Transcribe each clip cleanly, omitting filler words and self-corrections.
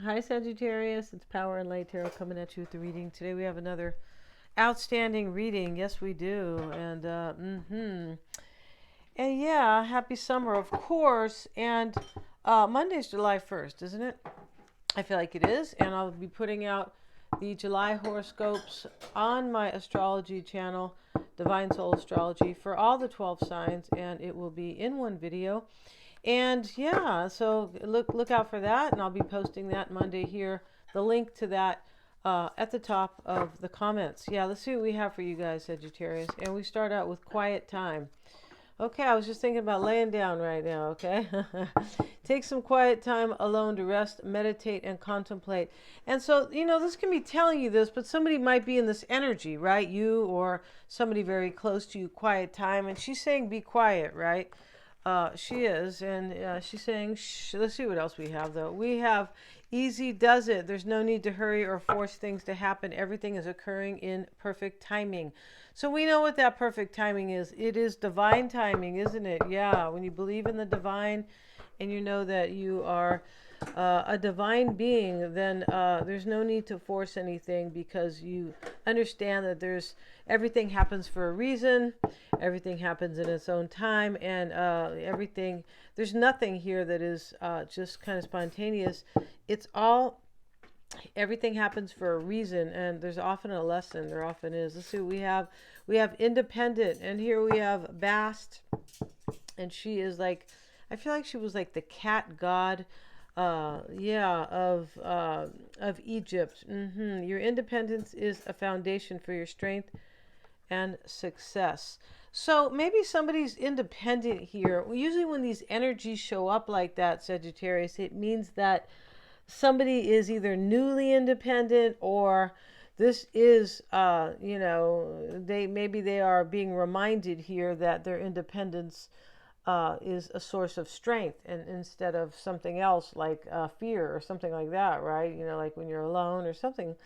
Hi, Sagittarius. It's Power and Light Tarot coming at you with the reading. Today we have another outstanding reading. Yes, we do. And yeah, happy summer, of course. And Monday's July 1st, isn't it? I feel like it is. And I'll be putting out the July horoscopes on my astrology channel, Divine Soul Astrology, for all the 12 signs. And it will be in one video. And yeah, so look out for that, and I'll be posting that Monday here. The link to that at the top of the comments. Yeah, let's see what we have for you guys, Sagittarius. And we start out with quiet time. Okay, I was just thinking about laying down right now, okay? Take some quiet time alone to rest, meditate, and contemplate. And so, this can be telling you this, but somebody might be in this energy, right? You or somebody very close to you, quiet time. And she's saying be quiet, right? She is, and she's saying, shh. Let's see what else we have, though. We have easy does it. There's no need to hurry or force things to happen. Everything is occurring in perfect timing. So we know what that perfect timing is. It is divine timing, isn't it? Yeah, when you believe in the divine and you know that you are a divine being, then there's no need to force anything because you understand that everything happens for a reason, everything happens in its own time, and there's nothing here that is just kind of spontaneous. It's all Everything happens for a reason, and there's often a lesson. There often is. Let's see what we have. We have independent, and here we have Bast, and she is like, I feel like she was like the cat god, of Egypt. Your independence is a foundation for your strength and success. So maybe somebody's independent here. Usually when these energies show up like that, Sagittarius, it means that somebody is either newly independent, or this is they are being reminded here that their independence is a source of strength, and instead of something else like fear or something like that, right? Like when you're alone or something.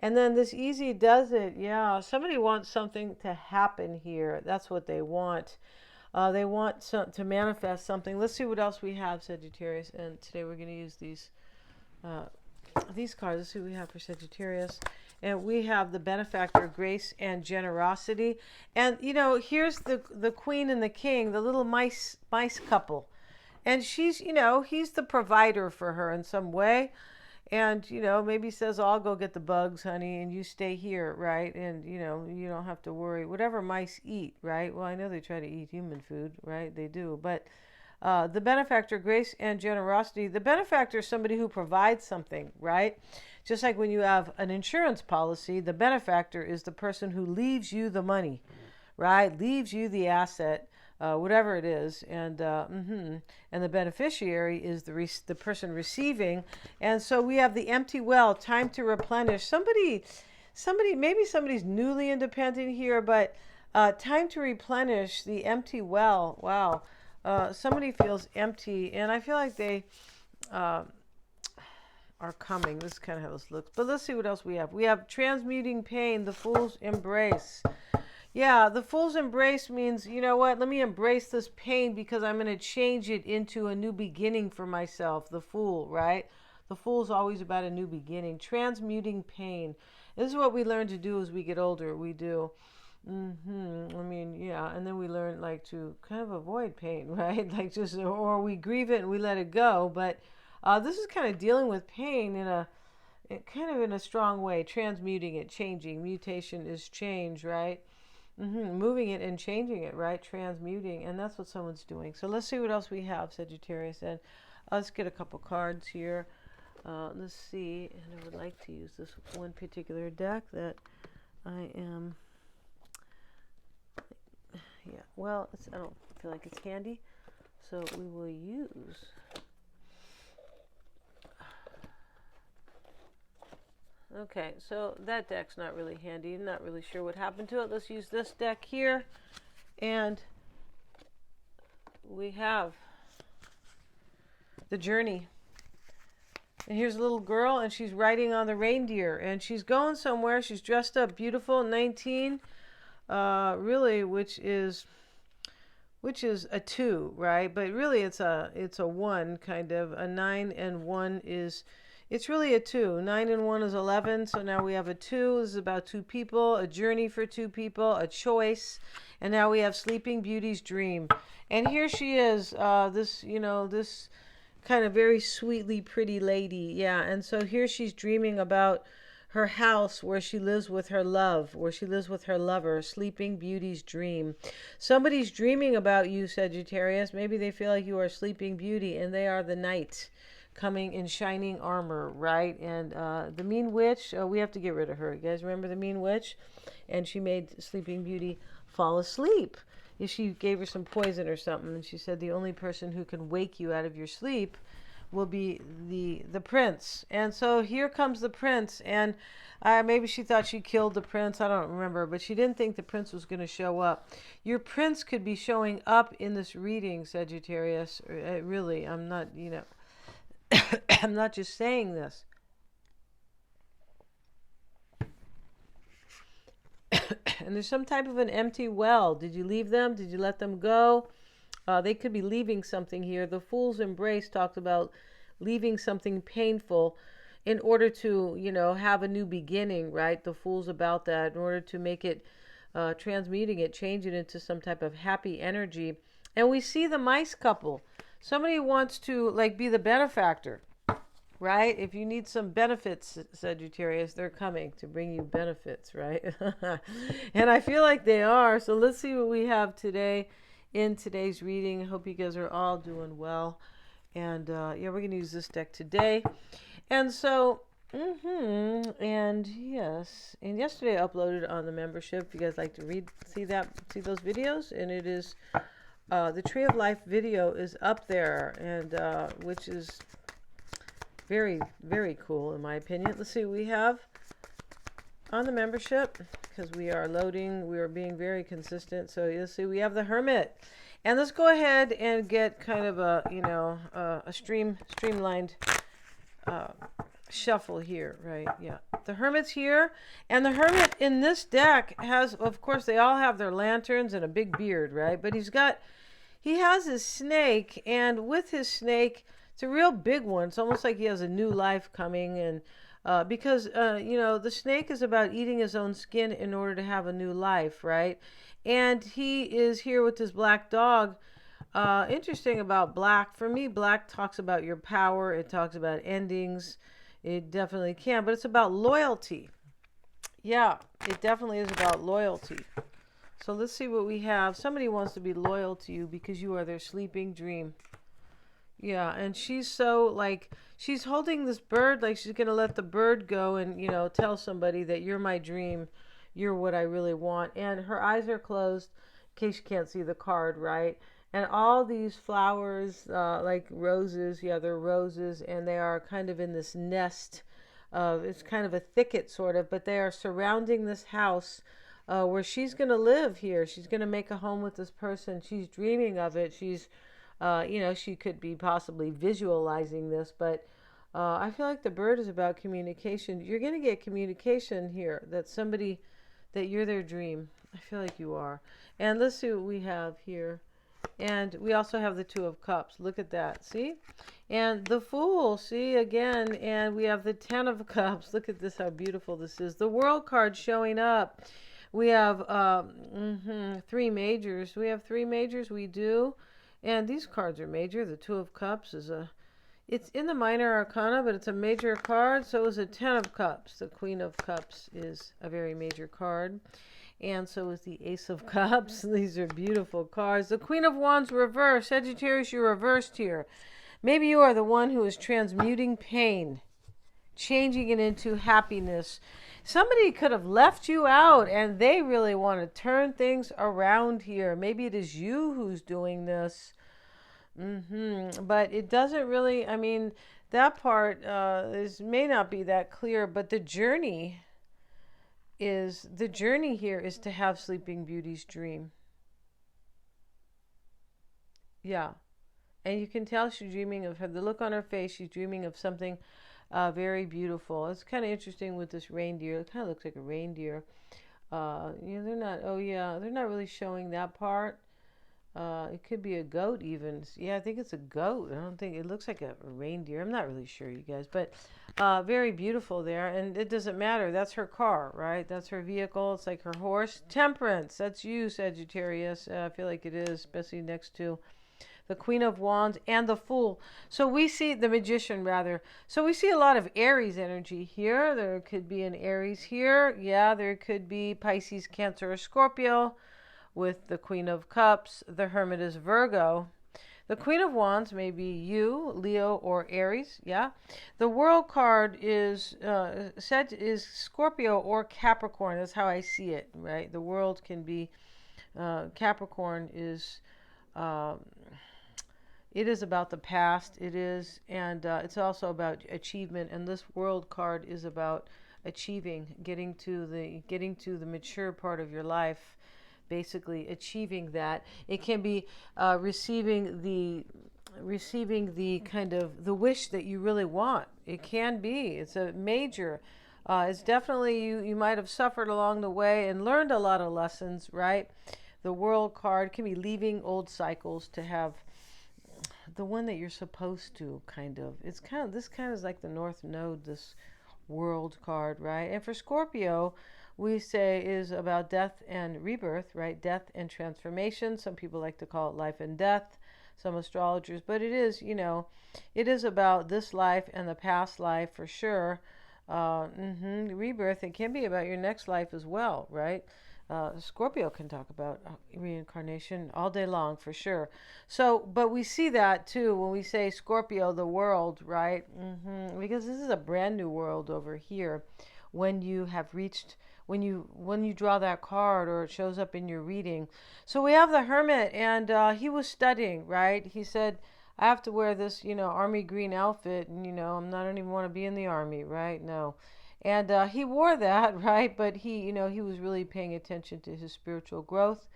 And then this easy does it. Yeah, somebody wants something to happen here. That's what they want. They want to manifest something. Let's see what else we have, Sagittarius. And today we're going to use uh, these cards. Let's see what we have for Sagittarius. And we have the benefactor, grace and generosity. And here's the queen and the king, the little mice couple. And she's, he's the provider for her in some way. And maybe says, I'll go get the bugs, honey, and you stay here, right? And you don't have to worry. Whatever mice eat, right? Well, I know they try to eat human food, right? They do. But the benefactor, grace and generosity. The benefactor is somebody who provides something, right? Just like when you have an insurance policy, the benefactor is the person who leaves you the money, right? Leaves you the asset, whatever it is, and the beneficiary is the person receiving. And so we have the empty well, time to replenish. Maybe somebody's newly independent here, but time to replenish the empty well. Wow. Somebody feels empty, and I feel like they are coming. This is kind of how this looks. But let's see what else we have. We have transmuting pain, the fool's embrace. Yeah, the fool's embrace means, you know what, let me embrace this pain because I'm going to change it into a new beginning for myself. The fool, right? The fool's always about a new beginning. Transmuting pain. This is what we learn to do as we get older. We do. I mean, yeah, and then we learn like to kind of avoid pain, right? Like or we grieve it and we let it go. But this is kind of dealing with pain in a strong way, transmuting it, changing. Mutation is change, right? Moving it and changing it, right? Transmuting, and that's what someone's doing. So let's see what else we have, Sagittarius, and let's get a couple cards here. Let's see, and I would like to use this one particular deck that I am. Yeah, well, I don't feel like it's handy, so we will use. Okay, so that deck's not really handy. I'm not really sure what happened to it. Let's use this deck here. And we have the journey. And here's a little girl, and she's riding on the reindeer. And she's going somewhere. She's dressed up beautiful, 19, really, which is a 2, right? But really it's a 1, kind of. A 9 and 1 is It's really a two. 9 and 1 is 11. So now we have a two. This is about two people, a journey for two people, a choice. And now we have Sleeping Beauty's dream. And here she is, this kind of very sweetly pretty lady. Yeah. And so here she's dreaming about her house where she lives with her love, where she lives with her lover, Sleeping Beauty's dream. Somebody's dreaming about you, Sagittarius. Maybe they feel like you are Sleeping Beauty and they are the knight coming in shining armor, right? And the mean witch, we have to get rid of her. You guys remember the mean witch? And she made Sleeping Beauty fall asleep. She gave her some poison or something, and she said the only person who can wake you out of your sleep will be the prince. And so here comes the prince, and maybe she thought she killed the prince. I don't remember, but she didn't think the prince was going to show up. Your prince could be showing up in this reading, Sagittarius. Really, I'm not, I'm not just saying this. And there's some type of an empty well. Did you leave them? Did you let them go? They could be leaving something here. The Fool's Embrace talked about leaving something painful in order to, have a new beginning, right? The Fool's about that, in order to make it, transmuting it, change it into some type of happy energy. And we see the mice couple. Somebody wants to, be the benefactor, right? If you need some benefits, Sagittarius, they're coming to bring you benefits, right? And I feel like they are. So let's see what we have today in today's reading. I hope you guys are all doing well. And we're going to use this deck today. And so, and yes, and yesterday I uploaded on the membership. If you guys like to see those videos, and it is the Tree of Life video is up there, and which is very, very cool in my opinion. Let's see what we have on the membership, because we are loading. We are being very consistent. So you'll see we have the Hermit. And let's go ahead and get kind of a streamlined shuffle here, right? Yeah. The Hermit's here. And the Hermit in this deck has, of course, they all have their lanterns and a big beard, right? But he has his snake, and with his snake, it's a real big one. It's almost like he has a new life coming. And because, the snake is about eating his own skin in order to have a new life, right? And he is here with his black dog. Interesting about black. For me, black talks about your power. It talks about endings. It definitely can. But it's about loyalty. Yeah, it definitely is about loyalty. So let's see what we have. Somebody wants to be loyal to you because you are their sleeping dream. Yeah, and she's so, she's holding this bird like she's going to let the bird go and, tell somebody that you're my dream. You're what I really want. And her eyes are closed in case you can't see the card, right? And all these flowers, like roses, they're roses, and they are kind of in this nest. It's kind of a thicket, sort of, but they are surrounding this house where she's going to live here. She's going to make a home with this person. She's dreaming of it. She's she could be possibly visualizing this, but I feel like the bird is about communication. You're going to get communication here, that you're their dream. I feel like you are. And let's see what we have here. And we also have the Two of Cups. Look at that. See? And the Fool. See, again. And we have the Ten of Cups. Look at this, how beautiful this is. The World card showing up. We have three majors. We have three majors. We do. And these cards are major. The Two of Cups is it's in the minor arcana, but it's a major card. So is a Ten of Cups. The Queen of Cups is a very major card. And so is the Ace of Cups. These are beautiful cards. The Queen of Wands reversed. Sagittarius, you're reversed here. Maybe you are the one who is transmuting pain, changing it into happiness. Somebody could have left you out, and they really want to turn things around here. Maybe it is you who's doing this. But it doesn't really, that part may not be that clear, but the journey here is to have Sleeping Beauty's dream. Yeah. And you can tell she's dreaming of her. The look on her face, she's dreaming of something very beautiful. It's kind of interesting with this reindeer. It kind of looks like a reindeer. They're not really showing that part. It could be a goat even. Yeah, I think it's a goat. I don't think it looks like a reindeer. I'm not really sure, you guys, but very beautiful there. And it doesn't matter. That's her car, right? That's her vehicle. It's like her horse. Temperance. That's you, Sagittarius. I feel like it is, especially next to the Queen of Wands and the Fool. So we see the Magician, rather. So we see a lot of Aries energy here. There could be an Aries here. Yeah, there could be Pisces, Cancer, or Scorpio. With the Queen of Cups, the Hermit is Virgo. The Queen of Wands may be you, Leo, or Aries. Yeah. The World card is said is Scorpio or Capricorn. That's how I see it, right? The World can be Capricorn is it is about the past. It is, and it's also about achievement. And this World card is about achieving, getting to the mature part of your life, basically achieving that. It can be receiving the kind of the wish that you really want. It can be. It's a major. It's definitely you might have suffered along the way and learned a lot of lessons, right? The World card can be leaving old cycles to have the one that you're supposed to, kind of. It's kind of, this kind of is like the North Node, this World card, right? And for Scorpio, we say is about death and rebirth, right? Death and transformation. Some people like to call it life and death, some astrologers, but it is, it is about this life and the past life for sure. Rebirth, it can be about your next life as well, right? Scorpio can talk about reincarnation all day long for sure. So, but we see that too when we say Scorpio, the world, right? Because this is a brand new world over here. When you have reached, when you draw that card or it shows up in your reading. So we have the Hermit, and he was studying, right? He said, I have to wear this, army green outfit, and I don't even want to be in the army, right? No. And he wore that, right? But he was really paying attention to his spiritual growth.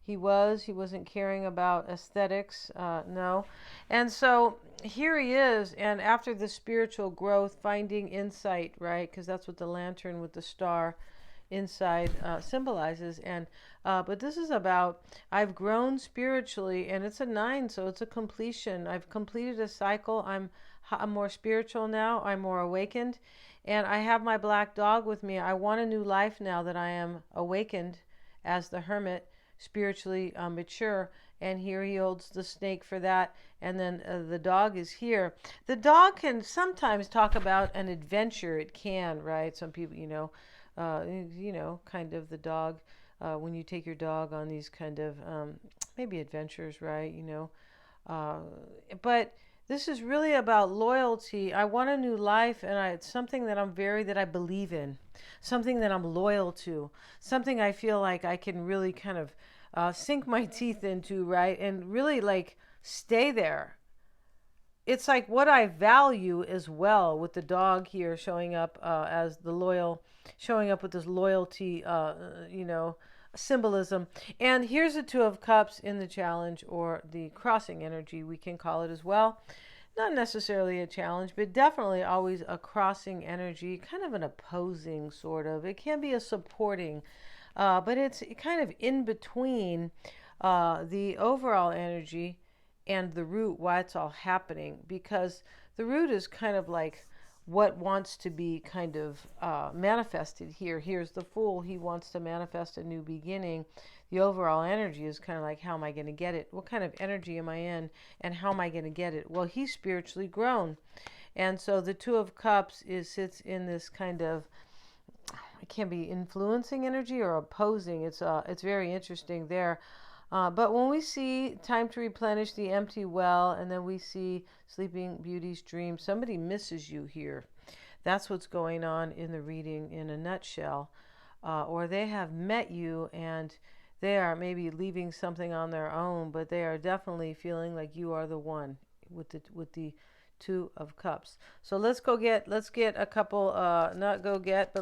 He wasn't caring about aesthetics, no. And so here he is, and after the spiritual growth, finding insight, right? Because that's what the lantern with the star inside symbolizes. And but this is about, I've grown spiritually, and it's a 9, so it's a completion. I've completed a cycle. I'm more spiritual now. I'm more awakened. And I have my black dog with me. I want a new life now that I am awakened as the Hermit, spiritually mature. And here he holds the snake for that. And then the dog is here. The dog can sometimes talk about an adventure. It can, right? Some people, kind of the dog, when you take your dog on these kind of maybe adventures, right? But this is really about loyalty. I want a new life, and it's something that that I believe in, something that I'm loyal to, something I feel like I can really kind of sink my teeth into, right? And really like stay there. It's like what I value as well, with the dog here showing up as the loyal, showing up with this loyalty, symbolism. And here's the Two of Cups in the challenge, or the crossing energy, we can call it as well. Not necessarily a challenge, but definitely always a crossing energy, kind of an opposing sort of. It can be a supporting, but it's kind of in between the overall energy and the root, why it's all happening. Because the root is kind of like what wants to be kind of manifested here. Here's the Fool. He wants to manifest a new beginning. The overall energy is kind of like, how am I going to get it? What kind of energy am I in? And how am I going to get it? Well, he's spiritually grown. And so the Two of Cups sits in this kind of, it can be influencing energy or opposing. It's very interesting there. But when we see time to replenish the empty well, and then we see Sleeping Beauty's dream, somebody misses you here. That's what's going on in the reading in a nutshell. Or they have met you, and they are maybe leaving something on their own, but they are definitely feeling like you are the one with the Two of Cups. So let's get a couple, but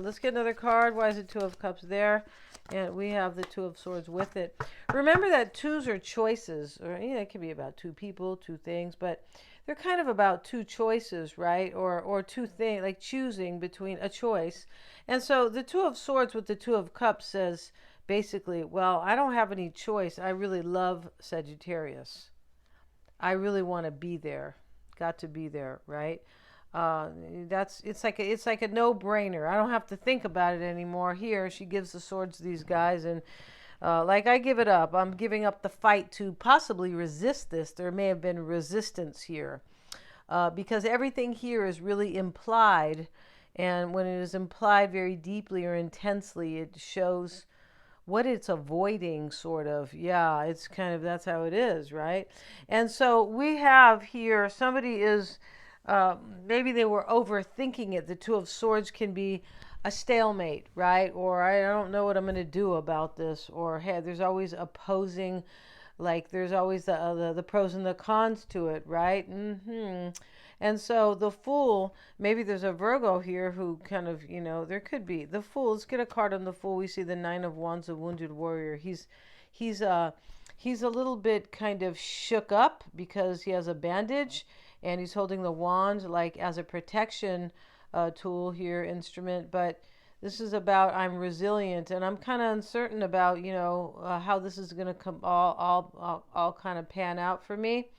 let's get another card. Why is it Two of Cups there? And we have the Two of Swords with it. Remember that twos are choices, or it can be about two people, two things, but they're kind of about two choices, right? Or two things, like choosing between a choice. And so the Two of Swords with the Two of Cups says basically, well, I don't have any choice. I really love Sagittarius. I really want to be there. Got to be there, right? Uh, it's like a no-brainer. I don't have to think about it anymore. Here, she gives the swords to these guys, and like I give it up. I'm giving up the fight to possibly resist this. There may have been resistance here, because everything here is really implied, and when it is implied very deeply or intensely, it shows what it's avoiding, sort of. Yeah, it's kind of, that's how it is, right? And so we have here, somebody is, maybe they were overthinking it. The Two of Swords can be a stalemate, right? Or I don't know what I'm going to do about this. Or hey, there's always opposing, like there's always the pros and the cons to it, right? And so the Fool, maybe there's a Virgo here who kind of, there could be the Fool. Let's get a card on the Fool. We see the Nine of Wands, a wounded warrior. He's a little bit kind of shook up because he has a bandage, and he's holding the wand like as a protection tool here, instrument. But this is about, I'm resilient, and I'm kind of uncertain about, how this is going to come all kind of pan out for me,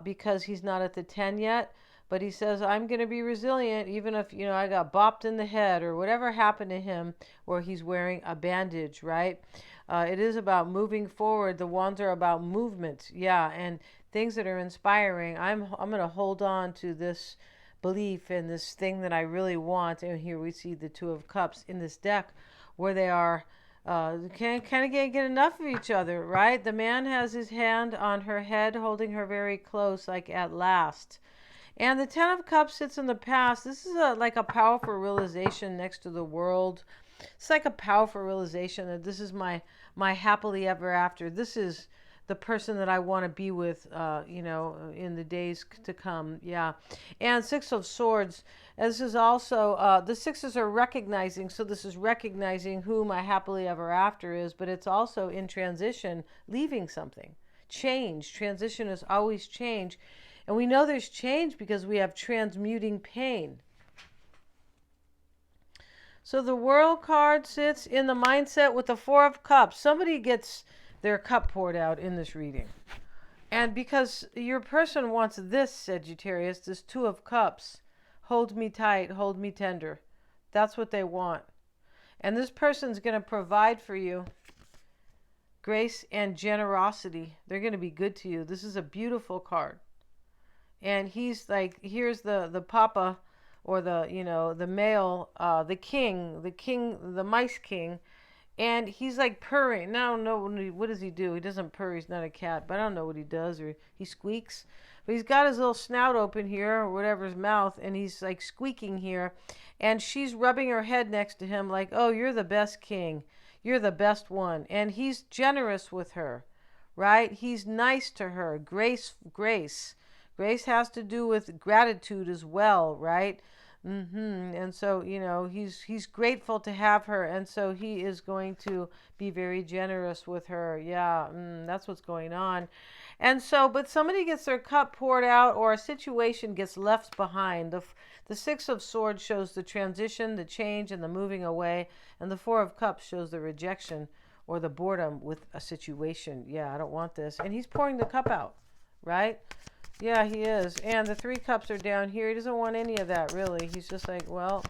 because he's not at the 10 yet. But he says, I'm going to be resilient, even if, I got bopped in the head or whatever happened to him, or he's wearing a bandage, right? It is about moving forward. The wands are about movement, yeah, and things that are inspiring. I'm going to hold on to this belief in this thing that I really want. And here we see the Two of Cups in this deck, where they are can't get enough of each other, right? The man has his hand on her head, holding her very close, like at last. And the Ten of Cups sits in the past. This is like a powerful realization next to the World. It's like a powerful realization that this is my happily ever after. This is the person that I want to be with, in the days to come. Yeah. And Six of Swords. This is also, the sixes are recognizing. So this is recognizing who my happily ever after is, but it's also in transition, leaving something. Change. Transition is always change. And we know there's change because we have transmuting pain. So the World card sits in the mindset with the Four of Cups. Somebody gets their cup poured out in this reading. And because your person wants this, Sagittarius, this Two of Cups, hold me tight, hold me tender. That's what they want. And this person's going to provide for you grace and generosity. They're going to be good to you. This is a beautiful card. And he's like, here's the papa, or the male, the king, the mice king. And he's like purring. Now I don't know, what does he do? He doesn't purr, he's not a cat, but I don't know what he does, or he squeaks. But he's got his little snout open here, or whatever, his mouth, and he's like squeaking here. And she's rubbing her head next to him like, oh, you're the best king. You're the best one. And he's generous with her, right? He's nice to her. Grace. Grace has to do with gratitude as well, right? And so, he's grateful to have her. And so he is going to be very generous with her. Yeah, that's what's going on. And so, but somebody gets their cup poured out, or a situation gets left behind. The Six of Swords shows the transition, the change, and the moving away. And the Four of Cups shows the rejection or the boredom with a situation. Yeah, I don't want this. And he's pouring the cup out, right? Yeah, he is. And the Three Cups are down here. He doesn't want any of that, really. He's just like, well.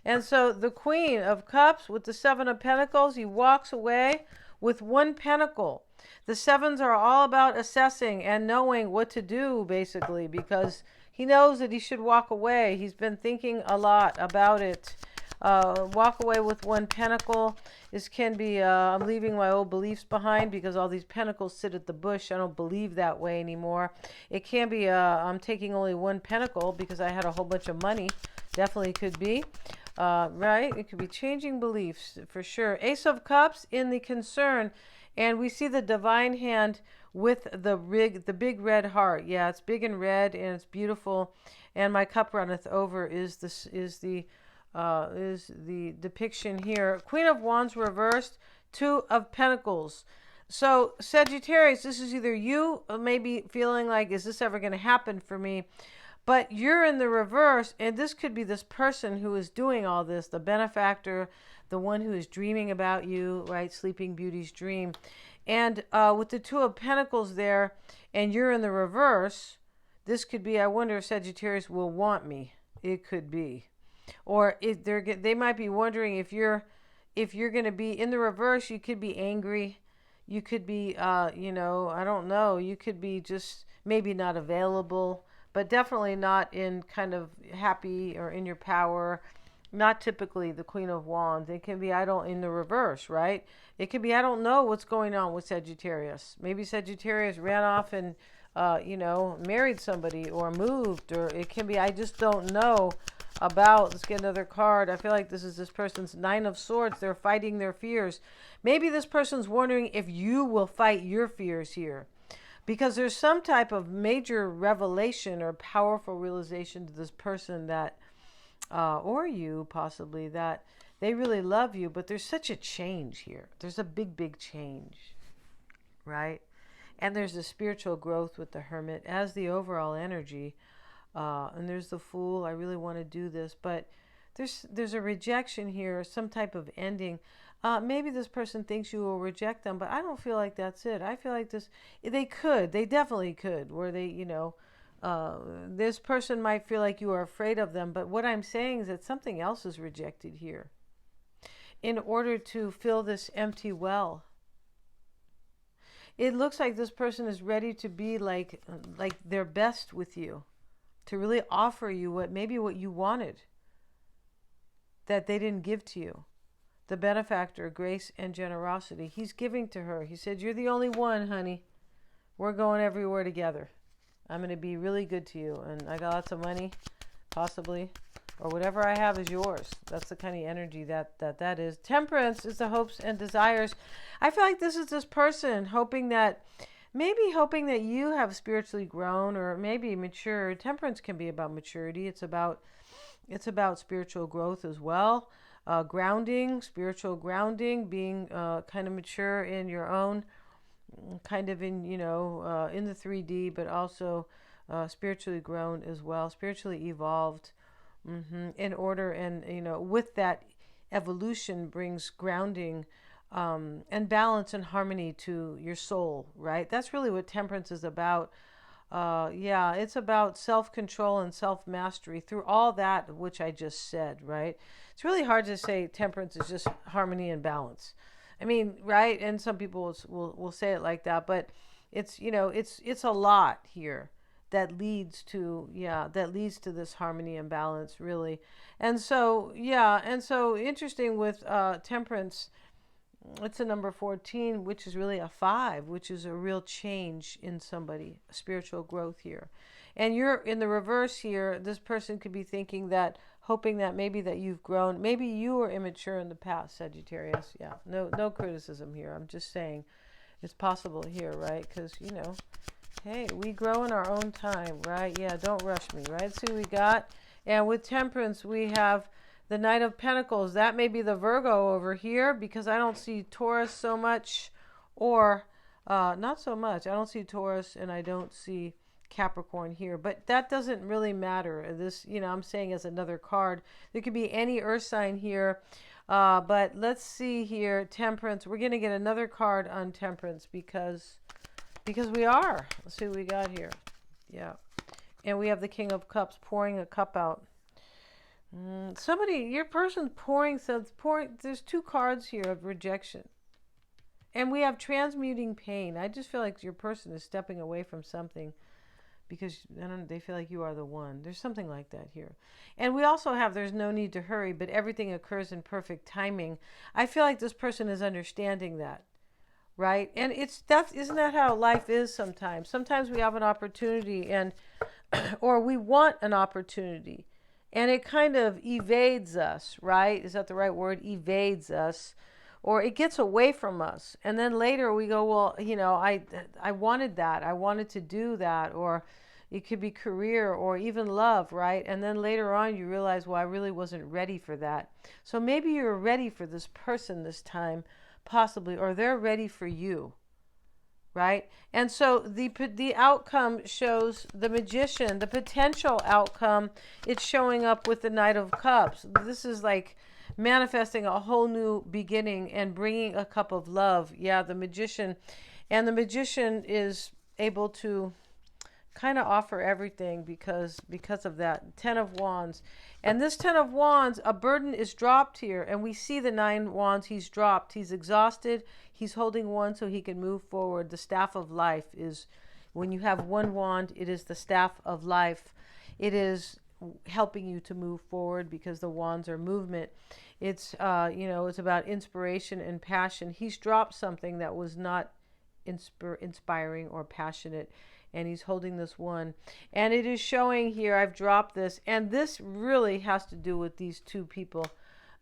And so the Queen of Cups with the Seven of Pentacles, he walks away with one pentacle. The sevens are all about assessing and knowing what to do, basically, because he knows that he should walk away. He's been thinking a lot about it. Walk away with one pentacle. This can be, I'm leaving my old beliefs behind because all these pentacles sit at the bush. I don't believe that way anymore. It can be, I'm taking only one pentacle because I had a whole bunch of money. Definitely could be. Right? It could be changing beliefs for sure. Ace of Cups in the concern. And we see the divine hand with the big red heart. Yeah, it's big and red, and it's beautiful. And my cup runneth over is the depiction here. Queen of Wands reversed, Two of Pentacles. So Sagittarius, this is either you maybe feeling like, is this ever going to happen for me? But you're in the reverse, and this could be this person who is doing all this, the benefactor, the one who is dreaming about you, right? Sleeping Beauty's dream. And with the Two of Pentacles there, and you're in the reverse, this could be, I wonder if Sagittarius will want me. It could be. Or if they might be wondering if you're going to be in the reverse. You could be angry. You could be, I don't know. You could be just maybe not available, but definitely not in kind of happy or in your power. Not typically the Queen of Wands. It can be in the reverse, right? It could be I don't know what's going on with Sagittarius. Maybe Sagittarius ran off and married somebody or moved, or it can be I just don't know about. Let's get another card. I feel like this is this person's Nine of Swords. They're fighting their fears. Maybe this person's wondering if you will fight your fears here, because there's some type of major revelation or powerful realization to this person that, or you possibly, that they really love you, but there's such a change here. There's a big, big change, right? And there's a spiritual growth with the Hermit as the overall energy. And there's the Fool. I really want to do this, but there's a rejection here, some type of ending. Maybe this person thinks you will reject them, but I don't feel like that's it. I feel like they definitely could, where this person might feel like you are afraid of them, but what I'm saying is that something else is rejected here in order to fill this empty well. It looks like this person is ready to be like their best with you, to really offer you what you wanted that they didn't give to you. The benefactor, grace and generosity. He's giving to her. He said, "You're the only one, honey. We're going everywhere together. I'm going to be really good to you. And I got lots of money, possibly. Or whatever I have is yours." That's the kind of energy that is. Temperance is the hopes and desires. I feel like this is this person hoping that you have spiritually grown or maybe matured. Temperance can be about maturity. It's about spiritual growth as well. Grounding, spiritual grounding, being kind of mature in your own, kind of in the 3D, but also spiritually grown as well, spiritually evolved. In order, and with that evolution brings grounding and balance and harmony to your soul, right? That's really what temperance is about. It's about self-control and self-mastery through all that which I just said, right? It's really hard to say temperance is just harmony and balance. I mean, right? And some people will say it like that, but it's a lot here that leads to this harmony and balance, really. And so interesting with temperance. It's a number 14, which is really a 5, which is a real change in somebody, a spiritual growth here. And you're in the reverse here. This person could be thinking that, hoping that maybe that you've grown. Maybe you were immature in the past, Sagittarius. Yeah, no criticism here. I'm just saying it's possible here, right? Because, hey, we grow in our own time, right? Yeah, don't rush me, right? See what we got? And with temperance, we have the Knight of Pentacles. That may be the Virgo over here, because I don't see Taurus so much, or not so much. I don't see Taurus and I don't see Capricorn here, but that doesn't really matter. This, I'm saying as another card. There could be any earth sign here, but let's see here. Temperance. We're going to get another card on temperance because we are. Let's see what we got here. Yeah. And we have the King of Cups pouring a cup out. Your person's pouring. There's 2 cards here of rejection. And we have transmuting pain. I just feel like your person is stepping away from something because they feel like you are the one. There's something like that here. And we also have there's no need to hurry, but everything occurs in perfect timing. I feel like this person is understanding that. Right? And isn't that how life is sometimes? Sometimes we have an opportunity or we want an opportunity and it kind of evades us, right? Is that the right word? Evades us, or it gets away from us. And then later we go, well, I wanted that. I wanted to do that. Or it could be career or even love, right? And then later on you realize, well, I really wasn't ready for that. So maybe you're ready for this person this time, possibly, or they're ready for you, right? And so the outcome shows the Magician, the potential outcome. It's showing up with the Knight of Cups. This is like manifesting a whole new beginning and bringing a cup of love. Yeah, the Magician. And the Magician is able to kind of offer everything because of that 10 of Wands. And this 10 of Wands, a burden is dropped here, and we see the 9 Wands. He's dropped, he's exhausted, he's holding one so he can move forward. The staff of life is, when you have one wand, it is the staff of life. It is helping you to move forward because the wands are movement. It's it's about inspiration and passion. He's dropped something that was not inspiring or passionate, and he's holding this one, and it is showing here, I've dropped this, and this really has to do with these two people,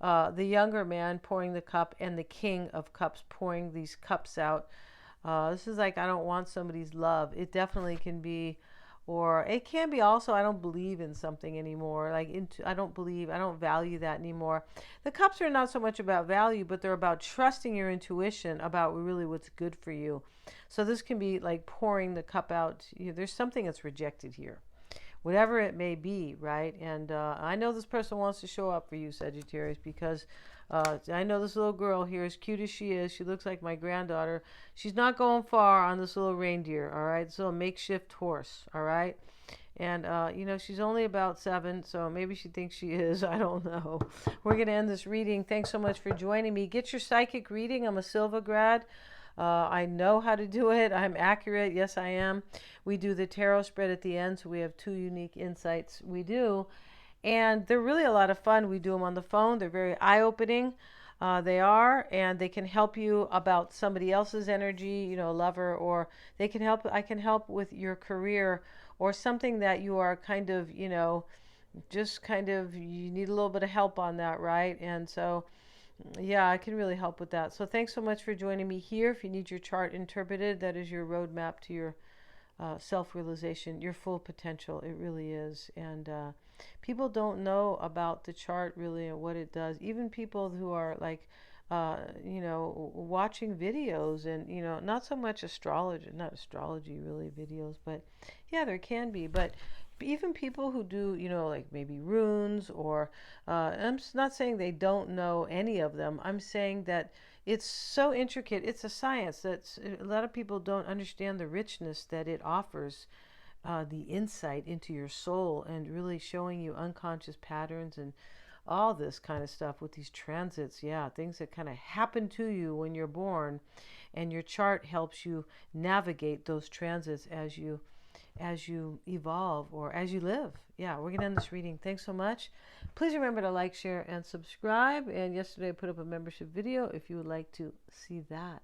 the younger man pouring the cup and the King of Cups pouring these cups out. This is like, I don't want somebody's love. It definitely can be, or it can be also, I don't believe in something anymore. I don't value that anymore. The cups are not so much about value, but they're about trusting your intuition about really what's good for you. So this can be like pouring the cup out. There's something that's rejected here, whatever it may be, right? And I know this person wants to show up for you, Sagittarius, because I know this little girl here, as cute as she is, she looks like my granddaughter. She's not going far on this little reindeer, all right? This little makeshift horse, all right? And, she's only about 7, so maybe she thinks she is. I don't know. We're going to end this reading. Thanks so much for joining me. Get your psychic reading. I'm a Silva grad. I know how to do it. I'm accurate. Yes, I am. We do the tarot spread at the end, so we have 2 unique insights we do. And they're really a lot of fun. We do them on the phone. They're very eye-opening. They are, and they can help you about somebody else's energy, a lover, or I can help with your career or something that you are kind of, you need a little bit of help on that, right? And so, yeah, I can really help with that. So thanks so much for joining me here. If you need your chart interpreted, that is your roadmap to your self-realization, your full potential. It really is. And people don't know about the chart really and what it does. Even people who are like, watching videos and, not so much not astrology really videos, but yeah, there can be. But even people who do, like maybe runes or, I'm not saying they don't know any of them. I'm saying that it's so intricate. It's a science that a lot of people don't understand the richness that it offers, the insight into your soul and really showing you unconscious patterns and all this kind of stuff with these transits. Yeah, things that kind of happen to you when you're born, and your chart helps you navigate those transits as you evolve or as you live. Yeah, we're gonna end this reading. Thanks so much. Please remember to like, share, and subscribe. And yesterday I put up a membership video if you would like to see that.